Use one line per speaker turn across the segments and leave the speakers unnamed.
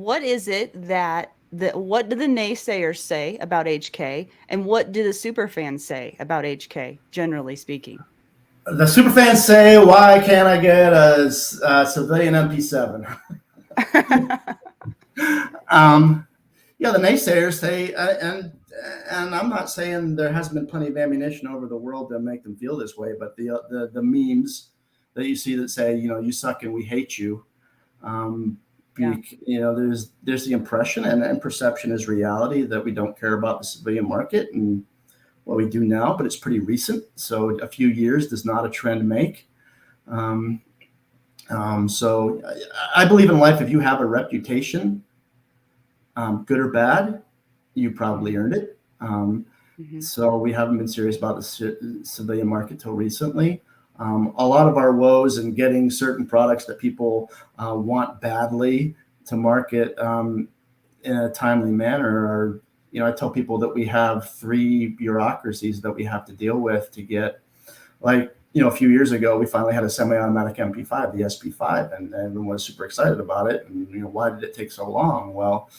what is it that what do the naysayers say about HK, and what do the super fans say about HK, generally speaking?
The super fans say, "Why can't I get a civilian MP7?" um, yeah, the naysayers say, and I'm not saying there hasn't been plenty of ammunition over the world to make them feel this way, but the memes that you see that say, you suck and we hate you.
Yeah.
There's the impression and perception is reality that we don't care about the civilian market and what we do now, but it's pretty recent. So a few years does not a trend make. So I believe in life, if you have a reputation, good or bad, you probably earned it. So we haven't been serious about the civilian market till recently. A lot of our woes in getting certain products that people want badly to market in a timely manner are, I tell people that we have 3 bureaucracies that we have to deal with to get, like, a few years ago, we finally had a semi-automatic MP5, the SP5, and everyone was super excited about it. And, why did it take so long? Well,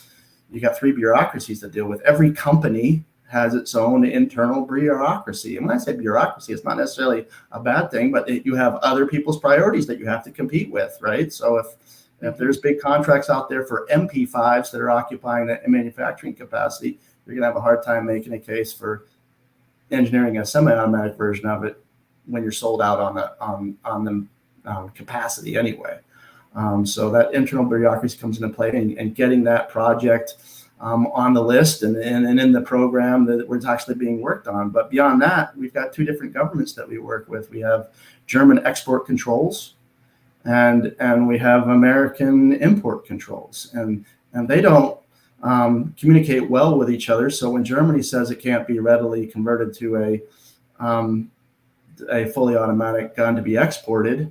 you got 3 bureaucracies to deal with. Every company has its own internal bureaucracy. And when I say bureaucracy, it's not necessarily a bad thing, but you have other people's priorities that you have to compete with, right? So if there's big contracts out there for MP5s that are occupying that manufacturing capacity, you're going to have a hard time making a case for engineering a semi-automatic version of it when you're sold out on the capacity anyway. So that internal bureaucracy comes into play, and getting that project on the list and in the program that was actually being worked on. But beyond that, we've got 2 different governments that we work with. We have German export controls, and we have American import controls, and they don't communicate well with each other. So when Germany says it can't be readily converted to a fully automatic gun to be exported,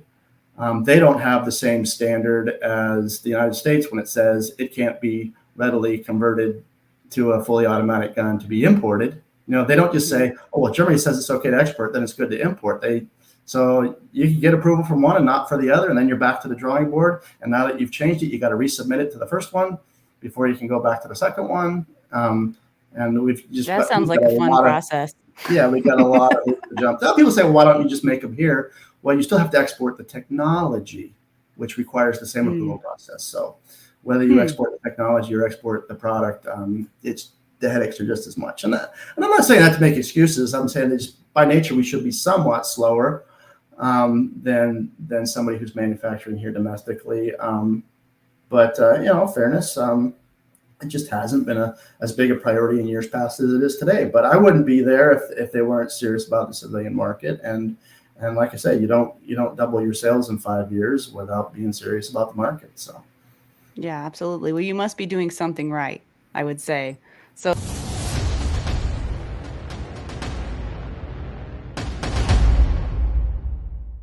they don't have the same standard as the United States when it says it can't be readily converted to a fully automatic gun to be imported. They don't just say, "Oh, well, Germany says it's okay to export, then it's good to import." So you can get approval from one and not for the other, and then you're back to the drawing board. And now that you've changed it, you got to resubmit it to the first one before you can go back to the second one. And
that sounds like a fun process.
Yeah, we got a lot of hoops to jump. People say, "Well, why don't you just make them here?" Well, you still have to export the technology, which requires the same approval process. So whether you export the technology or export the product, the headaches are just as much. And I'm not saying that to make excuses. I'm saying that just by nature we should be somewhat slower than somebody who's manufacturing here domestically. But fairness. It just hasn't been as big a priority in years past as it is today. But I wouldn't be there if they weren't serious about the civilian market. And like I say, you don't double your sales in 5 years without being serious about the market. So
yeah, absolutely. Well, you must be doing something right, I would say. So